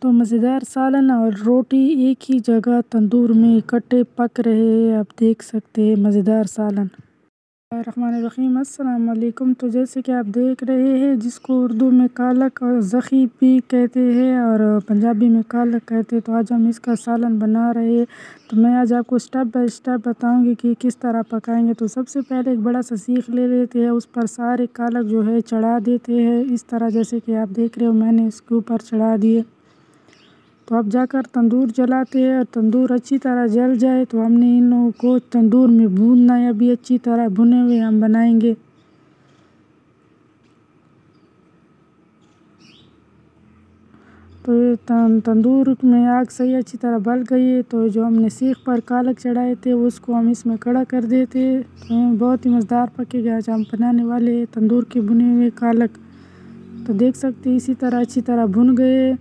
तो मज़ेदार सालन और रोटी एक ही जगह तंदूर में इकट्ठे पक रहे हैं। आप देख सकते हैं मज़ेदार सालन। रहमानिर्रहीम, अस्सलाम वालेकुम। तो जैसे कि आप देख रहे हैं, जिसको उर्दू में कालक और ज़ख़ी भी कहते हैं और पंजाबी में कालक कहते हैं, तो आज हम इसका सालन बना रहे हैं। तो मैं आज आपको स्टेप बाय स्टेप बताऊंगी कि किस तरह पकाएंगे। तो सबसे पहले एक बड़ा सा सीख ले लेते हैं, उस पर सारे कालक जो है चढ़ा देते हैं इस तरह, जैसे कि आप देख रहे हो मैंने इसके ऊपर चढ़ा दिए। तो अब जाकर तंदूर जलाते हैं और तंदूर अच्छी तरह जल जाए तो हमने इन लोगों को तंदूर में भूनना है। अभी अच्छी तरह भुने हुए हम बनाएंगे। तो ये तंदूर में आग सही अच्छी तरह बल गई है। तो जो हमने सीख पर कालक चढ़ाए थे उसको हम इसमें कड़ा कर देते हैं। तो बहुत ही मज़ेदार पकेगा। आज हम बनाने वाले हैं तंदूर के भुने हुए कालक। तो देख सकते हैं इसी तरह अच्छी तरह भुन गए।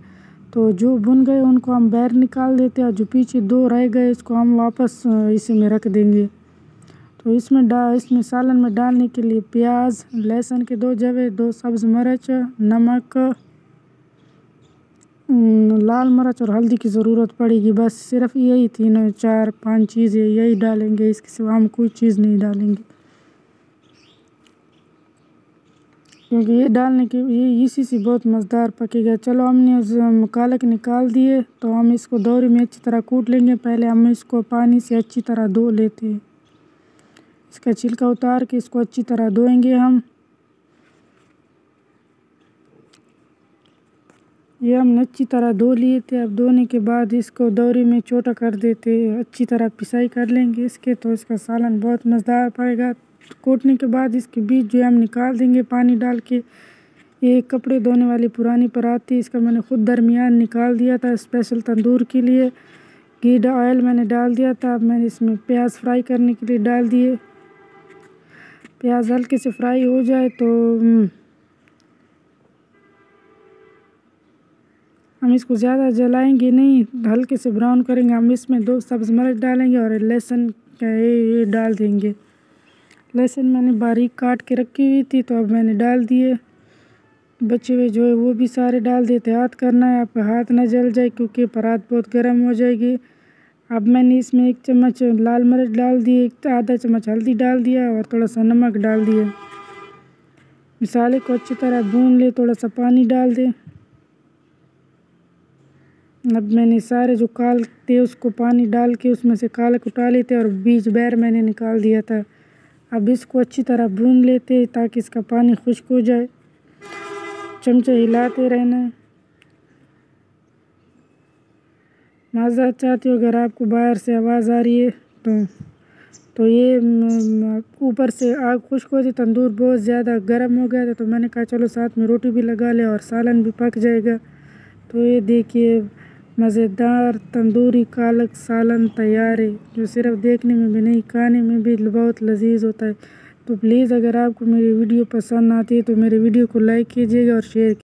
तो जो भुन गए उनको हम बाहर निकाल देते हैं और जो पीछे दो रह गए इसको हम वापस इसी में रख देंगे। तो इसमें सालन में डालने के लिए प्याज, लहसुन के 2 जवे, 2 सब्ज़ मिर्च, नमक, लाल मिर्च और हल्दी की ज़रूरत पड़ेगी। बस सिर्फ यही 3 4 5 चीज़ें यही डालेंगे, इसके सिवा हम कोई चीज़ नहीं डालेंगे, क्योंकि ये डालने के ये इसी से बहुत मज़ेदार पकेगा। चलो हमने कालक निकाल दिए। तो हम इसको दौरी में अच्छी तरह कूट लेंगे। पहले हम इसको पानी से अच्छी तरह धो लेते हैं। इसका छिलका उतार के इसको अच्छी तरह धोएंगे हम। ये हमने अच्छी तरह धो लिए थे। अब धोने के बाद इसको दौरी में छोटा कर देते हैं, अच्छी तरह पिसाई कर लेंगे इसके। तो इसका सालन बहुत मज़ेदार पड़ेगा। कूटने के बाद इसके बीज जो है हम निकाल देंगे पानी डाल के। ये कपड़े धोने वाली पुरानी परात थी, इसका मैंने ख़ुद दरमियान निकाल दिया था स्पेशल तंदूर के लिए। घी ऑयल मैंने डाल दिया था। अब मैंने इसमें प्याज फ्राई करने के लिए डाल दिए। प्याज हल्के से फ्राई हो जाए तो हम इसको ज़्यादा जलाएंगे नहीं, हल्के से ब्राउन करेंगे। हम इसमें 2 सब्ज़ मिर्च डालेंगे और लहसुन का ये डाल देंगे। लहसुन मैंने बारीक काट के रखी हुई थी, तो अब मैंने डाल दिए। बचे हुए जो है वो भी सारे डाल देते। हाथ करना है, आप हाथ ना जल जाए क्योंकि परात बहुत गर्म हो जाएगी। अब मैंने इसमें 1 चम्मच लाल मिर्च डाल दिए, आधा चम्मच हल्दी डाल दिया और थोड़ा सा नमक डाल दिया। मसाले को अच्छी तरह भून ले, थोड़ा सा पानी डाल दें। अब मैंने सारे जो काल थे उसको पानी डाल के उसमें से कालक उठा लेते और बीज बाहर मैंने निकाल दिया था। अब इसको अच्छी तरह भून लेते ताकि इसका पानी खुश्क हो जाए। चमचे हिलाते रहना है। माज़रत चाहती हो अगर आपको बाहर से आवाज़ आ रही है तो ये ऊपर से आग खुश्क हो जाए। तंदूर बहुत ज़्यादा गर्म हो गया था, तो मैंने कहा चलो साथ में रोटी भी लगा ले और सालन भी पक जाएगा। तो ये देखिए मज़ेदार तंदूरी कालक सालन तैयार है, जो सिर्फ देखने में भी नहीं खाने में भी बहुत लजीज होता है। तो प्लीज़ अगर आपको मेरी वीडियो पसंद आती है तो मेरे वीडियो को लाइक कीजिएगा और शेयर कीजिएगा।